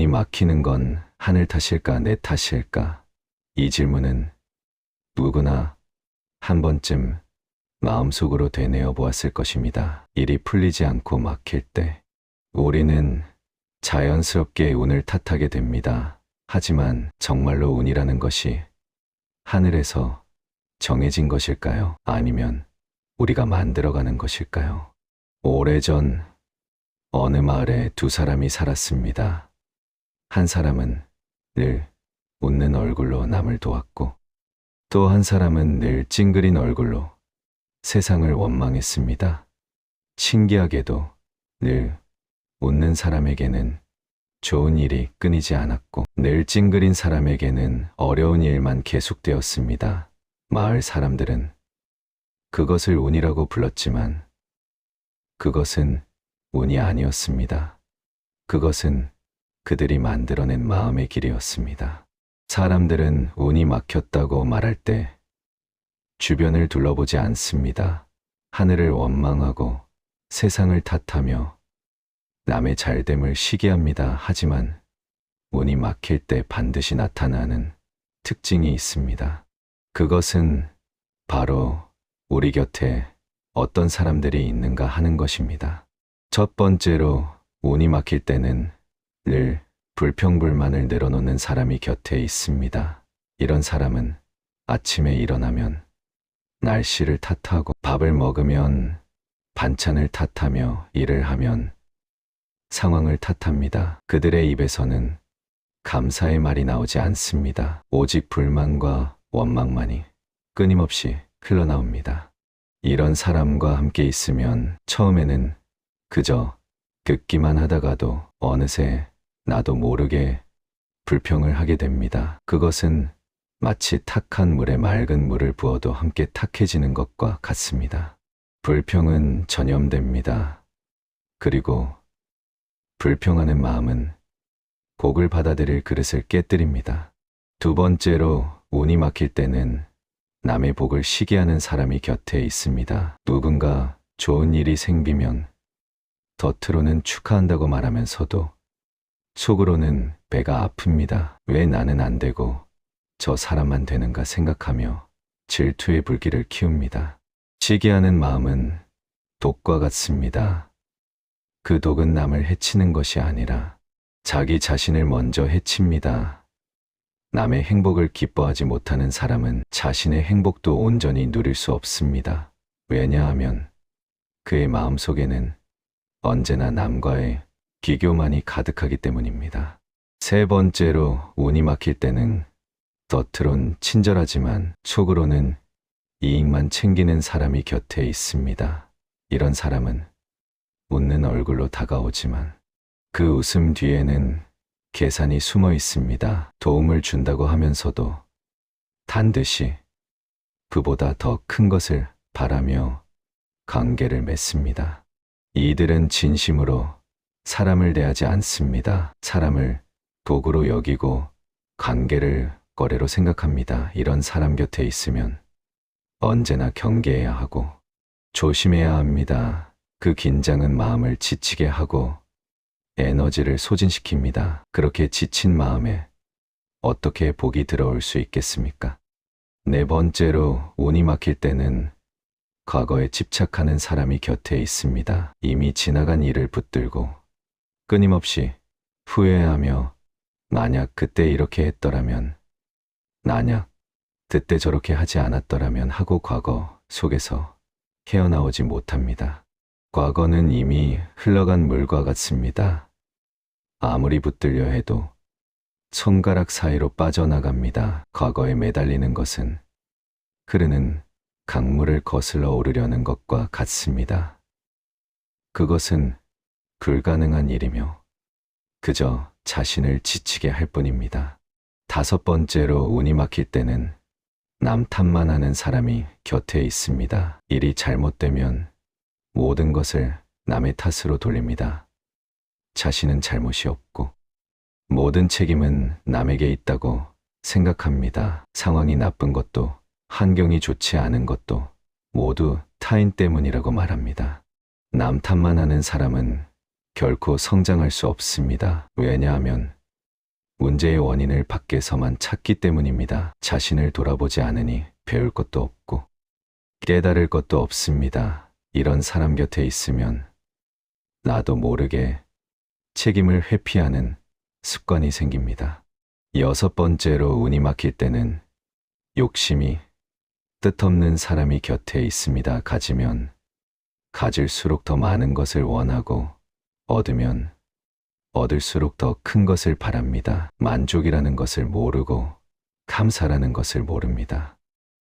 운이 막히는 건 하늘 탓일까, 내 탓일까? 이 질문은 누구나 한 번쯤 마음속으로 되뇌어 보았을 것입니다. 일이 풀리지 않고 막힐 때 우리는 자연스럽게 운을 탓하게 됩니다. 하지만 정말로 운이라는 것이 하늘에서 정해진 것일까요? 아니면 우리가 만들어가는 것일까요? 오래전 어느 마을에 두 사람이 살았습니다. 한 사람은 늘 웃는 얼굴로 남을 도왔고 또 한 사람은 늘 찡그린 얼굴로 세상을 원망했습니다. 신기하게도 늘 웃는 사람에게는 좋은 일이 끊이지 않았고 늘 찡그린 사람에게는 어려운 일만 계속되었습니다. 마을 사람들은 그것을 운이라고 불렀지만 그것은 운이 아니었습니다. 그것은 그들이 만들어낸 마음의 길이었습니다. 사람들은 운이 막혔다고 말할 때 주변을 둘러보지 않습니다. 하늘을 원망하고 세상을 탓하며 남의 잘됨을 시기합니다. 하지만 운이 막힐 때 반드시 나타나는 특징이 있습니다. 그것은 바로 우리 곁에 어떤 사람들이 있는가 하는 것입니다. 첫 번째로 운이 막힐 때는 늘 불평불만을 늘어놓는 사람이 곁에 있습니다. 이런 사람은 아침에 일어나면 날씨를 탓하고 밥을 먹으면 반찬을 탓하며 일을 하면 상황을 탓합니다. 그들의 입에서는 감사의 말이 나오지 않습니다. 오직 불만과 원망만이 끊임없이 흘러나옵니다. 이런 사람과 함께 있으면 처음에는 그저 듣기만 하다가도 어느새 나도 모르게 불평을 하게 됩니다. 그것은 마치 탁한 물에 맑은 물을 부어도 함께 탁해지는 것과 같습니다. 불평은 전염됩니다. 그리고 불평하는 마음은 복을 받아들일 그릇을 깨뜨립니다. 두 번째로 운이 막힐 때는 남의 복을 시기하는 사람이 곁에 있습니다. 누군가 좋은 일이 생기면 겉으로는 축하한다고 말하면서도 속으로는 배가 아픕니다. 왜 나는 안 되고 저 사람만 되는가 생각하며 질투의 불길을 키웁니다. 시기하는 마음은 독과 같습니다. 그 독은 남을 해치는 것이 아니라 자기 자신을 먼저 해칩니다. 남의 행복을 기뻐하지 못하는 사람은 자신의 행복도 온전히 누릴 수 없습니다. 왜냐하면 그의 마음속에는 언제나 남과의 비교만이 가득하기 때문입니다. 세 번째로 운이 막힐 때는 겉으론 친절하지만 속으로는 이익만 챙기는 사람이 곁에 있습니다. 이런 사람은 웃는 얼굴로 다가오지만 그 웃음 뒤에는 계산이 숨어 있습니다. 도움을 준다고 하면서도 반드시 그보다 더 큰 것을 바라며 관계를 맺습니다. 이들은 진심으로 사람을 대하지 않습니다. 사람을 도구로 여기고 관계를 거래로 생각합니다. 이런 사람 곁에 있으면 언제나 경계해야 하고 조심해야 합니다. 그 긴장은 마음을 지치게 하고 에너지를 소진시킵니다. 그렇게 지친 마음에 어떻게 복이 들어올 수 있겠습니까? 네 번째로 운이 막힐 때는 과거에 집착하는 사람이 곁에 있습니다. 이미 지나간 일을 붙들고 끊임없이 후회하며 만약 그때 이렇게 했더라면, 만약 그때 저렇게 하지 않았더라면 하고 과거 속에서 헤어나오지 못합니다. 과거는 이미 흘러간 물과 같습니다. 아무리 붙들려 해도 손가락 사이로 빠져나갑니다. 과거에 매달리는 것은 흐르는 강물을 거슬러 오르려는 것과 같습니다. 그것은 불가능한 일이며 그저 자신을 지치게 할 뿐입니다. 다섯 번째로 운이 막힐 때는 남 탓만 하는 사람이 곁에 있습니다. 일이 잘못되면 모든 것을 남의 탓으로 돌립니다. 자신은 잘못이 없고 모든 책임은 남에게 있다고 생각합니다. 상황이 나쁜 것도 환경이 좋지 않은 것도 모두 타인 때문이라고 말합니다. 남 탓만 하는 사람은 결코 성장할 수 없습니다. 왜냐하면 문제의 원인을 밖에서만 찾기 때문입니다. 자신을 돌아보지 않으니 배울 것도 없고 깨달을 것도 없습니다. 이런 사람 곁에 있으면 나도 모르게 책임을 회피하는 습관이 생깁니다. 6번째로 운이 막힐 때는 욕심이 뜻없는 사람이 곁에 있습니다. 가지면 가질수록 더 많은 것을 원하고 얻으면 얻을수록 더 큰 것을 바랍니다. 만족이라는 것을 모르고 감사라는 것을 모릅니다.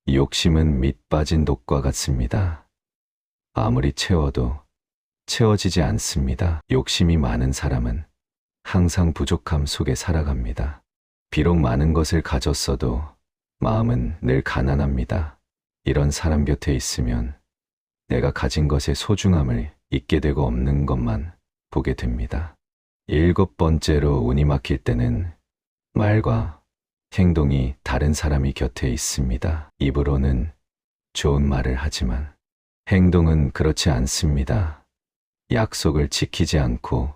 욕심은 밑 빠진 독과 같습니다. 아무리 채워도 채워지지 않습니다. 욕심이 많은 사람은 항상 부족함 속에 살아갑니다. 비록 많은 것을 가졌어도 마음은 늘 가난합니다. 이런 사람 곁에 있으면 내가 가진 것의 소중함을 잊게 되고 없는 것만 보게 됩니다. 7번째로 운이 막힐 때는 말과 행동이 다른 사람이 곁에 있습니다. 입으로는 좋은 말을 하지만 행동은 그렇지 않습니다. 약속을 지키지 않고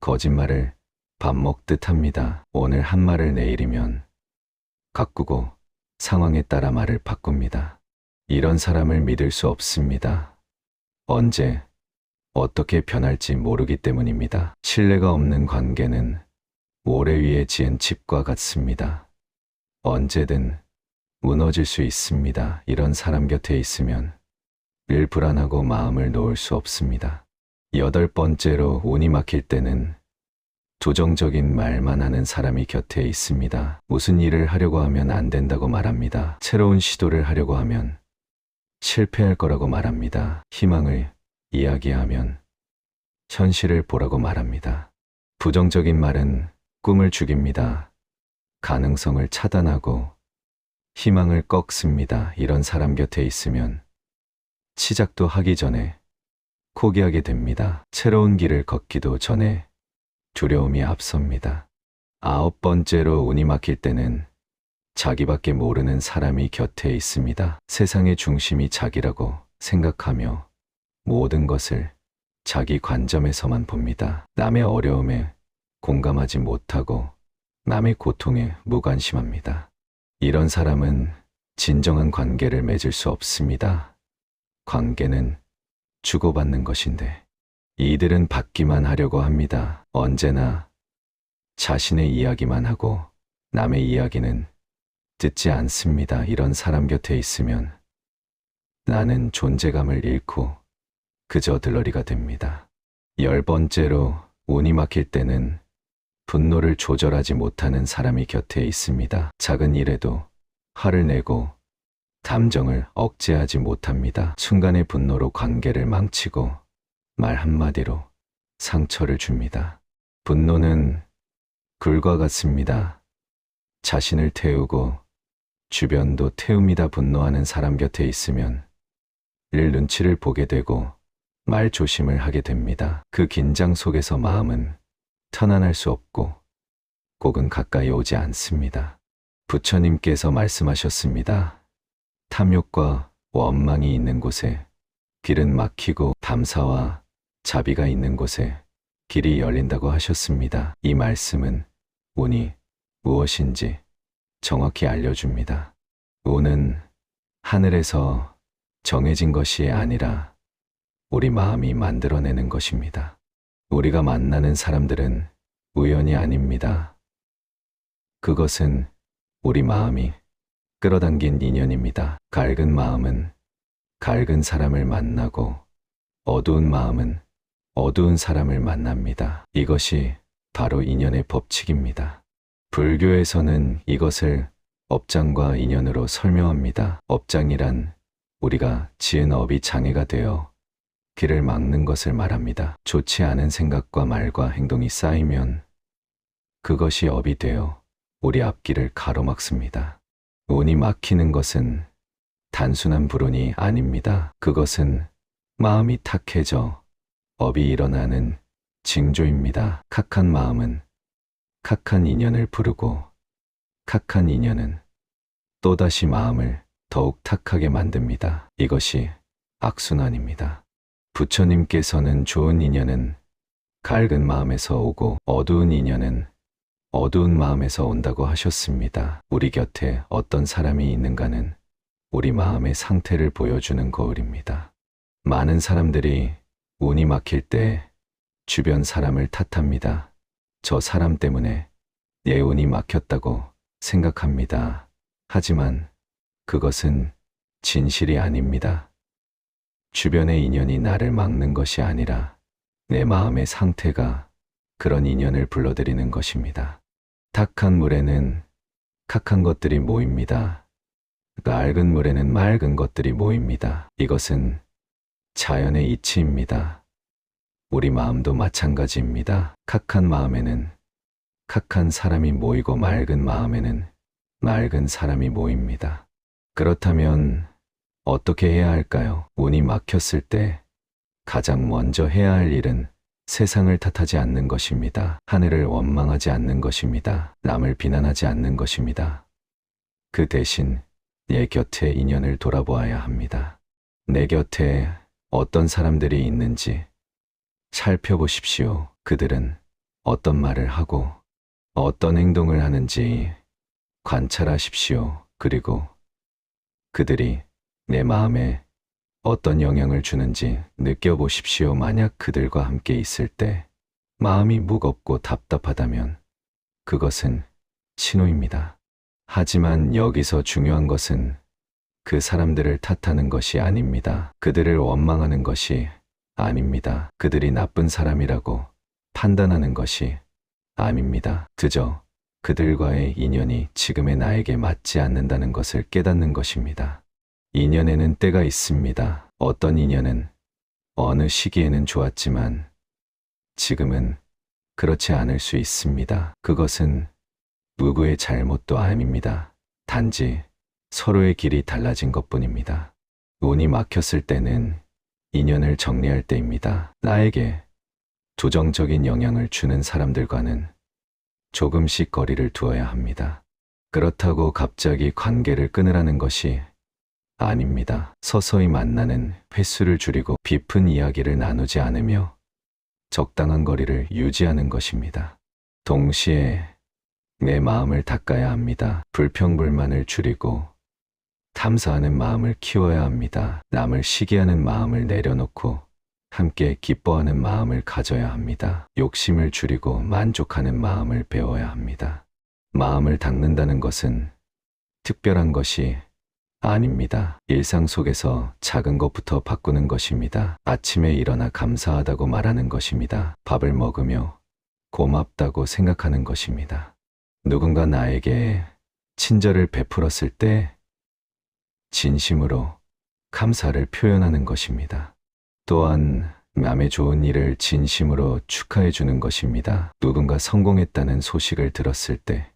거짓말을 밥 먹듯 합니다. 오늘 한 말을 내일이면 가꾸고 상황에 따라 말을 바꿉니다. 이런 사람을 믿을 수 없습니다. 언제 어떻게 변할지 모르기 때문입니다. 신뢰가 없는 관계는 모래 위에 지은 집과 같습니다. 언제든 무너질 수 있습니다. 이런 사람 곁에 있으면 늘 불안하고 마음을 놓을 수 없습니다. 8번째로 운이 막힐 때는 부정적인 말만 하는 사람이 곁에 있습니다. 무슨 일을 하려고 하면 안 된다고 말합니다. 새로운 시도를 하려고 하면 실패할 거라고 말합니다. 희망을 이야기하면 현실을 보라고 말합니다. 부정적인 말은 꿈을 죽입니다. 가능성을 차단하고 희망을 꺾습니다. 이런 사람 곁에 있으면 시작도 하기 전에 포기하게 됩니다. 새로운 길을 걷기도 전에 두려움이 앞섭니다. 9번째로 운이 막힐 때는 자기밖에 모르는 사람이 곁에 있습니다. 세상의 중심이 자기라고 생각하며 모든 것을 자기 관점에서만 봅니다. 남의 어려움에 공감하지 못하고 남의 고통에 무관심합니다. 이런 사람은 진정한 관계를 맺을 수 없습니다. 관계는 주고받는 것인데 이들은 받기만 하려고 합니다. 언제나 자신의 이야기만 하고 남의 이야기는 듣지 않습니다. 이런 사람 곁에 있으면 나는 존재감을 잃고 그저 들러리가 됩니다. 10번째로 운이 막힐 때는 분노를 조절하지 못하는 사람이 곁에 있습니다. 작은 일에도 화를 내고 감정을 억제하지 못합니다. 순간의 분노로 관계를 망치고 말 한마디로 상처를 줍니다. 분노는 굴과 같습니다. 자신을 태우고 주변도 태웁니다. 분노하는 사람 곁에 있으면 늘 눈치를 보게 되고 말 조심을 하게 됩니다. 그 긴장 속에서 마음은 편안할 수 없고 꼭은 가까이 오지 않습니다. 부처님께서 말씀하셨습니다. 탐욕과 원망이 있는 곳에 길은 막히고 담사와 자비가 있는 곳에 길이 열린다고 하셨습니다. 이 말씀은 운이 무엇인지 정확히 알려줍니다. 운은 하늘에서 정해진 것이 아니라 우리 마음이 만들어내는 것입니다. 우리가 만나는 사람들은 우연이 아닙니다. 그것은 우리 마음이 끌어당긴 인연입니다. 밝은 마음은 밝은 사람을 만나고 어두운 마음은 어두운 사람을 만납니다. 이것이 바로 인연의 법칙입니다. 불교에서는 이것을 업장과 인연으로 설명합니다. 업장이란 우리가 지은 업이 장애가 되어 길을 막는 것을 말합니다. 좋지 않은 생각과 말과 행동이 쌓이면 그것이 업이 되어 우리 앞길을 가로막습니다. 운이 막히는 것은 단순한 불운이 아닙니다. 그것은 마음이 탁해져 업이 일어나는 징조입니다. kak한 마음은 kak한 인연을 부르고 kak한 인연은 또다시 마음을 더욱 탁하게 만듭니다. 이것이 악순환입니다. 부처님께서는 좋은 인연은 밝은 마음에서 오고 어두운 인연은 어두운 마음에서 온다고 하셨습니다. 우리 곁에 어떤 사람이 있는가는 우리 마음의 상태를 보여주는 거울입니다. 많은 사람들이 운이 막힐 때 주변 사람을 탓합니다. 저 사람 때문에 내 운이 막혔다고 생각합니다. 하지만 그것은 진실이 아닙니다. 주변의 인연이 나를 막는 것이 아니라 내 마음의 상태가 그런 인연을 불러들이는 것입니다. 탁한 물에는 탁한 것들이 모입니다. 맑은 물에는 맑은 것들이 모입니다. 이것은 자연의 이치입니다. 우리 마음도 마찬가지입니다. 탁한 마음에는 탁한 사람이 모이고 맑은 마음에는 맑은 사람이 모입니다. 그렇다면 어떻게 해야 할까요? 운이 막혔을 때 가장 먼저 해야 할 일은 세상을 탓하지 않는 것입니다. 하늘을 원망하지 않는 것입니다. 남을 비난하지 않는 것입니다. 그 대신 내 곁의 인연을 돌아보아야 합니다. 내 곁에 어떤 사람들이 있는지 살펴보십시오. 그들은 어떤 말을 하고 어떤 행동을 하는지 관찰하십시오. 그리고 그들이 내 마음에 어떤 영향을 주는지 느껴보십시오. 만약 그들과 함께 있을 때 마음이 무겁고 답답하다면 그것은 신호입니다. 하지만 여기서 중요한 것은 그 사람들을 탓하는 것이 아닙니다. 그들을 원망하는 것이 아닙니다. 그들이 나쁜 사람이라고 판단하는 것이 아닙니다. 그저 그들과의 인연이 지금의 나에게 맞지 않는다는 것을 깨닫는 것입니다. 인연에는 때가 있습니다. 어떤 인연은 어느 시기에는 좋았지만 지금은 그렇지 않을 수 있습니다. 그것은 누구의 잘못도 아닙니다. 단지 서로의 길이 달라진 것뿐입니다. 운이 막혔을 때는 인연을 정리할 때입니다. 나에게 조정적인 영향을 주는 사람들과는 조금씩 거리를 두어야 합니다. 그렇다고 갑자기 관계를 끊으라는 것이 아닙니다. 서서히 만나는 횟수를 줄이고 깊은 이야기를 나누지 않으며 적당한 거리를 유지하는 것입니다. 동시에 내 마음을 닦아야 합니다. 불평불만을 줄이고 탐사하는 마음을 키워야 합니다. 남을 시기하는 마음을 내려놓고 함께 기뻐하는 마음을 가져야 합니다. 욕심을 줄이고 만족하는 마음을 배워야 합니다. 마음을 닦는다는 것은 특별한 것이 아닙니다. 일상 속에서 작은 것부터 바꾸는 것입니다. 아침에 일어나 감사하다고 말하는 것입니다. 밥을 먹으며 고맙다고 생각하는 것입니다. 누군가 나에게 친절을 베풀었을 때 진심으로 감사를 표현하는 것입니다. 또한 남의 좋은 일을 진심으로 축하해 주는 것입니다. 누군가 성공했다는 소식을 들었을 때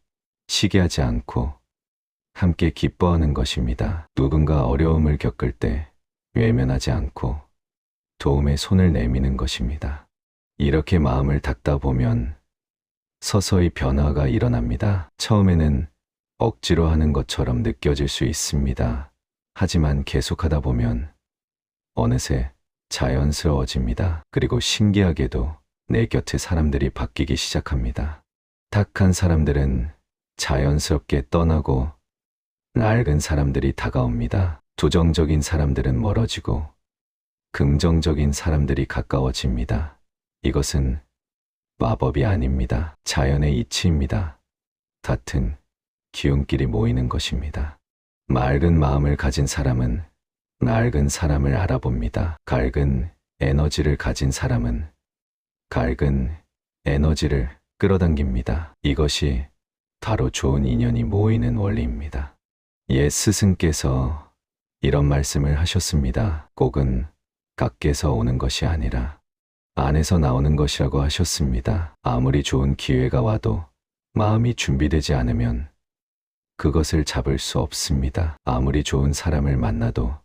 시기하지 않고 함께 기뻐하는 것입니다. 누군가 어려움을 겪을 때 외면하지 않고 도움의 손을 내미는 것입니다. 이렇게 마음을 닦다 보면 서서히 변화가 일어납니다. 처음에는 억지로 하는 것처럼 느껴질 수 있습니다. 하지만 계속하다 보면 어느새 자연스러워집니다. 그리고 신기하게도 내 곁의 사람들이 바뀌기 시작합니다. 탁한 사람들은 자연스럽게 떠나고 낡은 사람들이 다가옵니다. 조정적인 사람들은 멀어지고 긍정적인 사람들이 가까워집니다. 이것은 마법이 아닙니다. 자연의 이치입니다. 같은 기운끼리 모이는 것입니다. 맑은 마음을 가진 사람은 맑은 사람을 알아봅니다. 밝은 에너지를 가진 사람은 밝은 에너지를 끌어당깁니다. 이것이 바로 좋은 인연이 모이는 원리입니다. 옛 스승께서 이런 말씀을 하셨습니다. 꼭은 밖에서 오는 것이 아니라 안에서 나오는 것이라고 하셨습니다. 아무리 좋은 기회가 와도 마음이 준비되지 않으면 그것을 잡을 수 없습니다. 아무리 좋은 사람을 만나도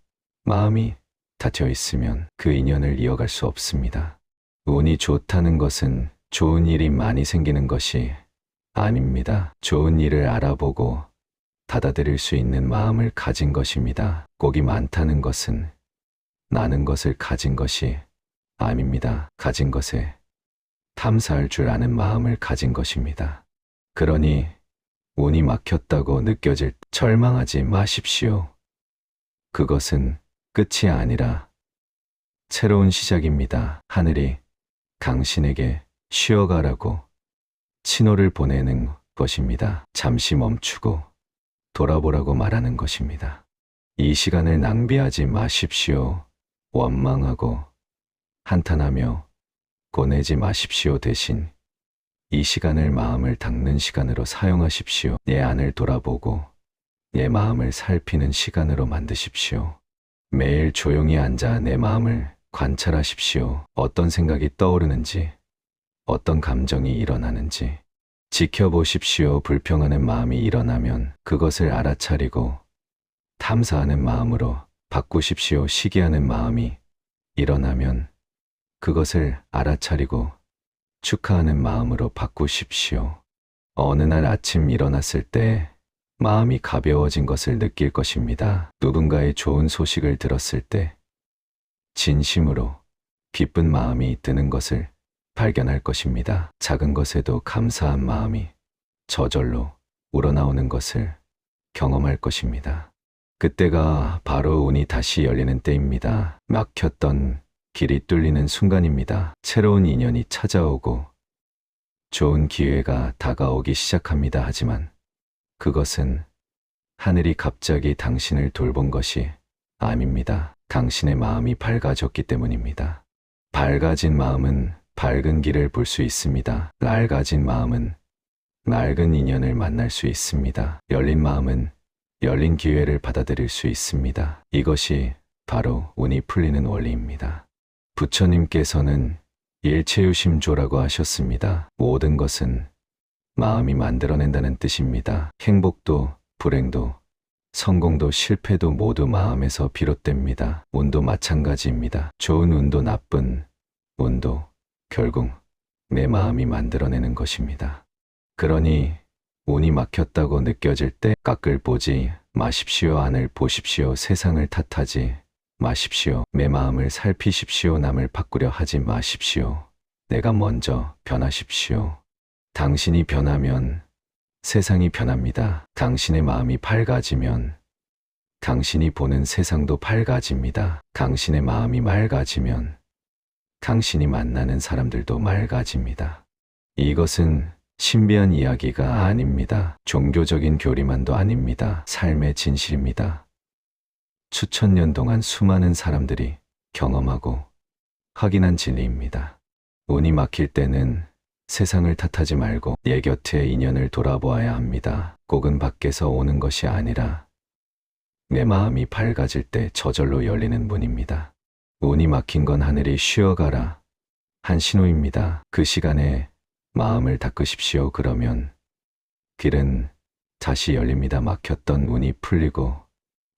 마음이 닫혀 있으면 그 인연을 이어갈 수 없습니다. 운이 좋다는 것은 좋은 일이 많이 생기는 것이 아닙니다. 좋은 일을 알아보고 받아들일 수 있는 마음을 가진 것입니다. 복이 많다는 것은 나는 것을 가진 것이 아닙니다. 가진 것에 탐사할 줄 아는 마음을 가진 것입니다. 그러니 운이 막혔다고 느껴질 때 절망하지 마십시오. 그것은 끝이 아니라 새로운 시작입니다. 하늘이 당신에게 쉬어가라고 신호를 보내는 것입니다. 잠시 멈추고 돌아보라고 말하는 것입니다. 이 시간을 낭비하지 마십시오. 원망하고 한탄하며 고내지 마십시오. 대신 이 시간을 마음을 닦는 시간으로 사용하십시오. 내 안을 돌아보고 내 마음을 살피는 시간으로 만드십시오. 매일 조용히 앉아 내 마음을 관찰하십시오. 어떤 생각이 떠오르는지, 어떤 감정이 일어나는지 지켜보십시오. 불평하는 마음이 일어나면 그것을 알아차리고 탐사하는 마음으로 바꾸십시오. 시기하는 마음이 일어나면 그것을 알아차리고 축하하는 마음으로 바꾸십시오. 어느 날 아침 일어났을 때 마음이 가벼워진 것을 느낄 것입니다. 누군가의 좋은 소식을 들었을 때 진심으로 기쁜 마음이 드는 것을 발견할 것입니다. 작은 것에도 감사한 마음이 저절로 우러나오는 것을 경험할 것입니다. 그때가 바로 운이 다시 열리는 때입니다. 막혔던 길이 뚫리는 순간입니다. 새로운 인연이 찾아오고 좋은 기회가 다가오기 시작합니다. 하지만 그것은 하늘이 갑자기 당신을 돌본 것이 아닙니다. 당신의 마음이 밝아졌기 때문입니다. 밝아진 마음은 밝은 길을 볼 수 있습니다. 낡아진 마음은 낡은 인연을 만날 수 있습니다. 열린 마음은 열린 기회를 받아들일 수 있습니다. 이것이 바로 운이 풀리는 원리입니다. 부처님께서는 일체유심조라고 하셨습니다. 모든 것은 마음이 만들어낸다는 뜻입니다. 행복도 불행도 성공도 실패도 모두 마음에서 비롯됩니다. 운도 마찬가지입니다. 좋은 운도 나쁜 운도 결국 내 마음이 만들어내는 것입니다. 그러니 운이 막혔다고 느껴질 때 밖을 보지 마십시오. 안을 보십시오. 세상을 탓하지 마십시오. 내 마음을 살피십시오. 남을 바꾸려 하지 마십시오. 내가 먼저 변하십시오. 당신이 변하면 세상이 변합니다. 당신의 마음이 밝아지면 당신이 보는 세상도 밝아집니다. 당신의 마음이 맑아지면 당신이 만나는 사람들도 맑아집니다. 이것은 신비한 이야기가 아닙니다. 종교적인 교리만도 아닙니다. 삶의 진실입니다. 수천 년 동안 수많은 사람들이 경험하고 확인한 진리입니다. 운이 막힐 때는 세상을 탓하지 말고 내 곁에 인연을 돌아보아야 합니다. 꼭은 밖에서 오는 것이 아니라 내 마음이 밝아질 때 저절로 열리는 문입니다. 운이 막힌 건 하늘이 쉬어가라 한 신호입니다. 그 시간에 마음을 닦으십시오. 그러면 길은 다시 열립니다. 막혔던 운이 풀리고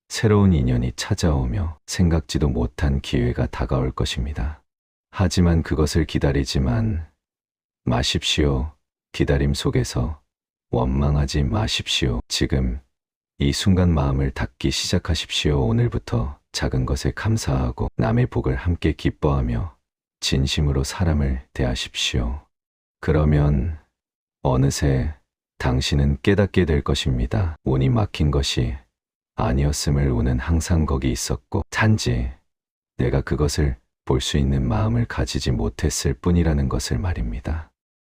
새로운 인연이 찾아오며 생각지도 못한 기회가 다가올 것입니다. 하지만 그것을 기다리지만 마십시오. 기다림 속에서 원망하지 마십시오. 지금 이 순간 마음을 닫기 시작하십시오. 오늘부터 작은 것에 감사하고 남의 복을 함께 기뻐하며 진심으로 사람을 대하십시오. 그러면 어느새 당신은 깨닫게 될 것입니다. 운이 막힌 것이 아니었음을. 운은 항상 거기 있었고 단지 내가 그것을 볼 수 있는 마음을 가지지 못했을 뿐이라는 것을 말입니다.